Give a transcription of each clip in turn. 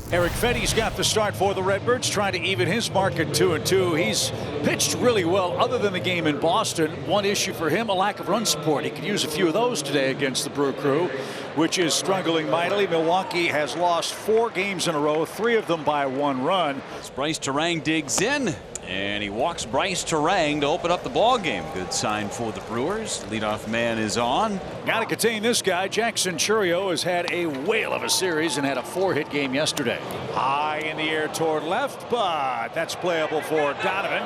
Eric Fetty's got the start for the Redbirds, trying to even his mark at 2-2. He's pitched really well other than the game in Boston. One issue for him, a lack of run support. He could use a few of those today against the Brew Crew, which is struggling mightily. Milwaukee has lost 4 games in a row, 3 of them by 1 run. As Bryce Terang digs in, and he walks Bryce Terang to open up the ball game. Good sign for the Brewers. Leadoff man is on. Got to contain this guy. Jackson Chourio has had a whale of a series and had a 4-hit game yesterday. High in the air toward left, but that's playable for Donovan.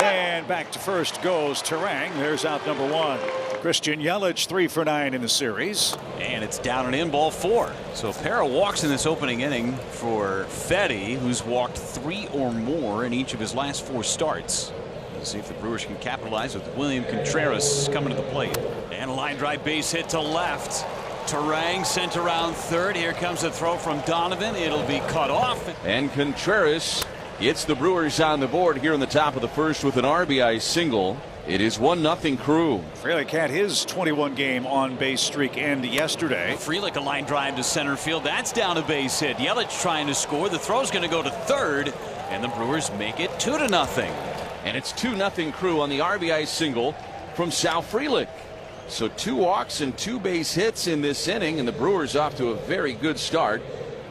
And back to first goes Terang. There's out number 1. Christian Yelich 3 for 9 in the series. And it's down and in, ball 4. So a pair of walks in this opening inning for Fetty, who's walked 3 or more in each of his last 4 starts. Let's see if the Brewers can capitalize with William Contreras coming to the plate. And a line drive base hit to left. Terang sent around third. Here comes a throw from Donovan. It'll be cut off. And Contreras gets the Brewers on the board here in the top of the first with an RBI single. It is 1-0 Crew. Frelick had his 21-game on-base streak end yesterday. Frelick a line drive to center field. That's down a base hit. Yelich trying to score. The throw's going to go to third, and the Brewers make it 2-0. And it's 2-0 Crew on the RBI single from Sal Frelick. So 2 walks and 2 base hits in this inning, and the Brewers off to a very good start.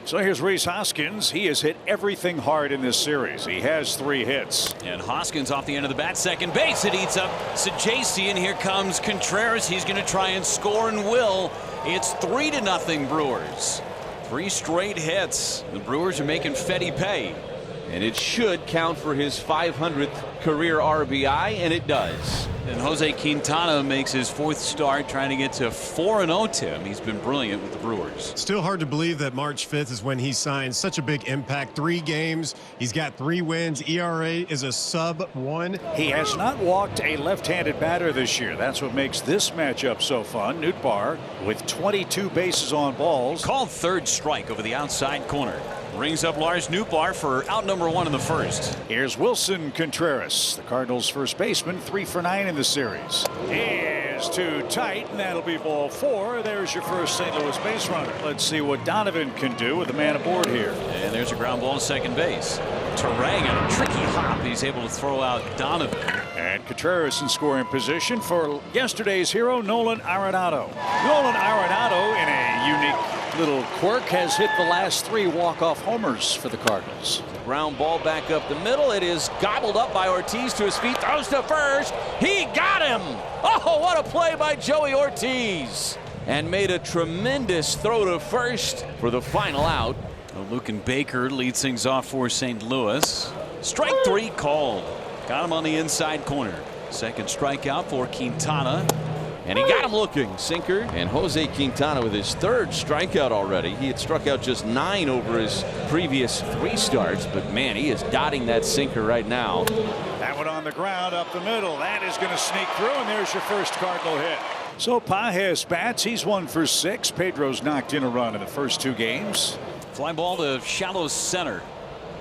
So here's Rhys Hoskins. He has hit everything hard in this series. He has 3 hits. And Hoskins off the end of the bat, second base. It eats up Sajaci, and here comes Contreras. He's going to try and score and will. It's 3-0 Brewers. 3 straight hits. The Brewers are making Fetty pay. And it should count for his 500th career RBI, and it does. And Jose Quintana makes his 4th start, trying to get to 4-0. Tim, he's been brilliant with the Brewers. Still hard to believe that March 5th is when he signed such a big impact. 3 games. He's got 3 wins. ERA is a sub-1. He has not walked a left-handed batter this year. That's what makes this matchup so fun. Nootbaar with 22 bases on balls. Called third strike over the outside corner. Brings up Lars Nootbaar for out number 1 in the first. Here's Wilson Contreras, the Cardinals' first baseman, 3 for 9 in the series. Is too tight, and that'll be ball 4. There's your first St. Louis base runner. Let's see what Donovan can do with the man aboard here. And there's a ground ball to second base. Terang on a tricky hop. He's able to throw out Donovan. And Contreras in scoring position for yesterday's hero, Nolan Arenado. Nolan Arenado, in a unique little quirk, has hit the last 3 walk-off homers for the Cardinals. Ground ball back up the middle. It is gobbled up by Ortiz to his feet. Throws to first. He got him. Oh, what a play by Joey Ortiz. And made a tremendous throw to first for the final out. Lucan Baker leads things off for St. Louis. Strike 3 called. Got him on the inside corner. Second strikeout for Quintana. And he got him looking. Sinker. And Jose Quintana with his 3rd strikeout already. He had struck out just 9 over his previous 3 starts. But man, he is dotting that sinker right now. That one on the ground up the middle. That is going to sneak through, and there's your first Cardinal hit. So Pages bats. He's 1 for 6. Pedro's knocked in a run in the first 2 games. Fly ball to shallow center.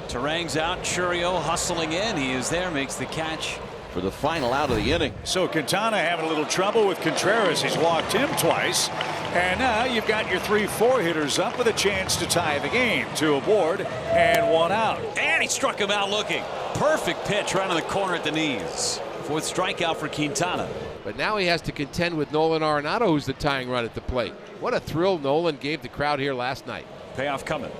Terang's out. Chourio hustling in. He is there. Makes the catch for the final out of the inning. So Quintana having a little trouble with Contreras. He's walked him twice. And now you've got your 3-4 hitters up with a chance to tie the game. 2 aboard and 1 out. And he struck him out looking. Perfect pitch right on the corner at the knees. 4th strikeout for Quintana. But now he has to contend with Nolan Arenado, who's the tying run at the plate. What a thrill Nolan gave the crowd here last night. Payoff coming.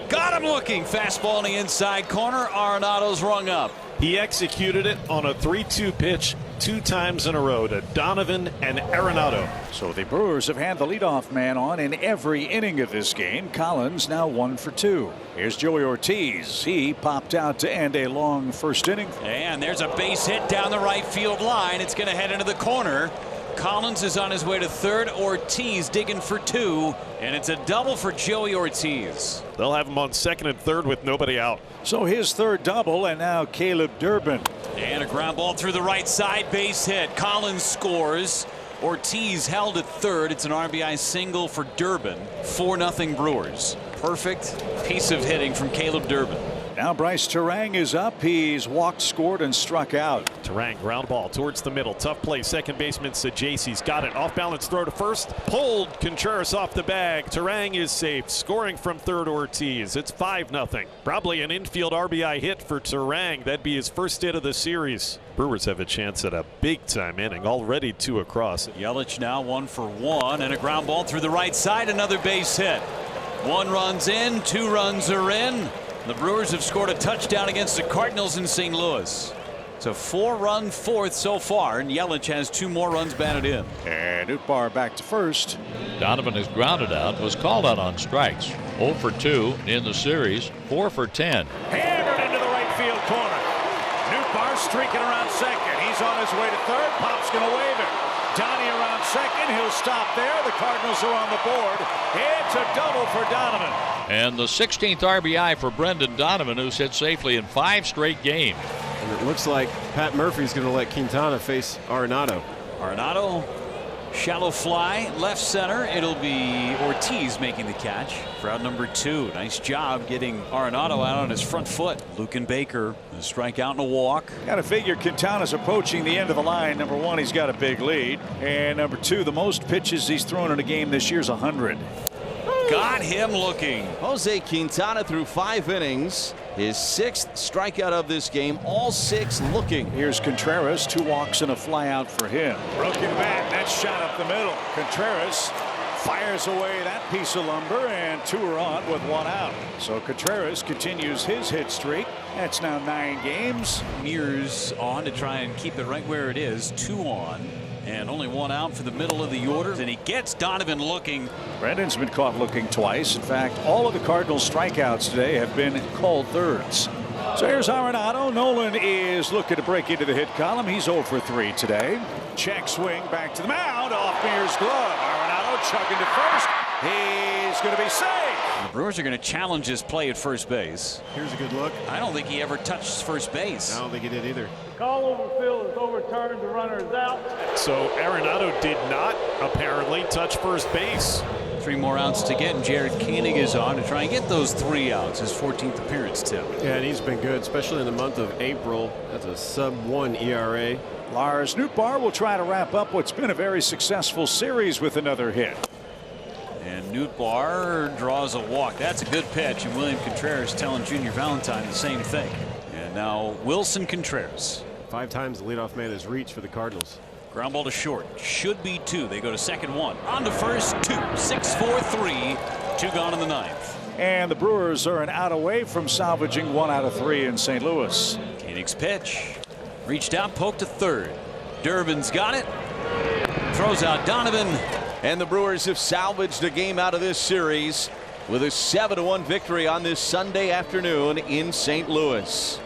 Got him looking. Fastball in the inside corner. Arenado's rung up. He executed it on a 3-2 pitch 2 times in a row to Donovan and Arenado. So the Brewers have had the leadoff man on in every inning of this game. Collins now 1 for 2. Here's Joey Ortiz. He popped out to end a long first inning. And there's a base hit down the right field line. It's going to head into the corner. Collins is on his way to third. Ortiz digging for 2, and it's a double for Joey Ortiz. They'll have him on second and third with nobody out. So his 3rd double, and now Caleb Durbin. And a ground ball through the right side, base hit. Collins scores. Ortiz held at third. It's an RBI single for Durbin. 4-0 Brewers. Perfect piece of hitting from Caleb Durbin. Now Bryce Turang is up. He's walked, scored, and struck out. Turang ground ball towards the middle. Tough play. Second baseman Sajasi's got it. Off balance throw to first. Pulled Contreras off the bag. Turang is safe. Scoring from third Ortiz. It's 5-0. Probably an infield RBI hit for Turang. That'd be his first hit of the series. Brewers have a chance at a big time inning. Already 2 across. Yelich now 1 for 1 and a ground ball through the right side. Another base hit. 1 run's in. 2 runs are in. The Brewers have scored a touchdown against the Cardinals in St. Louis. It's a 4-run fourth so far, and Yelich has 2 more runs batted in. And Nootbaar back to first. Donovan is grounded out, was called out on strikes. 0 for 2 in the series, 4 for 10. Hammered into the right field corner. Nootbaar streaking around second. He's on his way to third. Pop's going to wave it. Donnie around second. He'll stop there. The Cardinals are on the board. It's a double for Donovan. And the 16th RBI for Brendan Donovan, who's hit safely in 5 straight games. And it looks like Pat Murphy's going to let Quintana face Arenado. Arenado, shallow fly, left center. It'll be Ortiz making the catch for out number 2. Nice job getting Arenado out on his front foot. Luken Baker, a strikeout and a walk. Got to figure Quintana's approaching the end of the line. Number 1, he's got a big lead. And number 2, the most pitches he's thrown in a game this year is 100. Got him looking. Jose Quintana through 5 innings. His 6th strikeout of this game. All 6 looking. Here's Contreras. 2 walks and a fly out for him. Broken bat. That shot up the middle. Contreras fires away that piece of lumber, and 2 are on with 1 out. So Contreras continues his hit streak. That's now 9 games. Mears on to try and keep it right where it is. 2 on. And only 1 out for the middle of the order. And he gets Donovan looking. Brendan's been caught looking twice. In fact, all of the Cardinals' strikeouts today have been called thirds. So here's Arenado. Nolan is looking to break into the hit column. He's 0 for 3 today. Check swing back to the mound. Off Mears' glove. Arenado chugging to first. He's going to be safe. The Brewers are going to challenge his play at first base. Here's a good look. I don't think he ever touched first base. I don't think he did either. Call over field is overturned. The runner is out. So Arenado did not apparently touch first base. 3 more outs to get, and Jared Koenig is on to try and get those 3 outs. His 14th appearance, Tim. Yeah, and he's been good, especially in the month of April. That's a sub-1 ERA. Lars Nootbaar will try to wrap up what's been a very successful series with another hit. And Nootbaar draws a walk. That's a good pitch, and William Contreras telling Junior Valentine the same thing. And now Wilson Contreras. 5 times the leadoff man has reached for the Cardinals. Ground ball to short. Should be 2. They go to second 1. On to first 2. 6-4-3. 2 gone in the 9th. And the Brewers are an out away from salvaging 1 out of 3 in St. Louis. Koenig's pitch. Reached out, poked to third. Durbin's got it. Throws out Donovan. And the Brewers have salvaged a game out of this series with a 7-1 victory on this Sunday afternoon in St. Louis.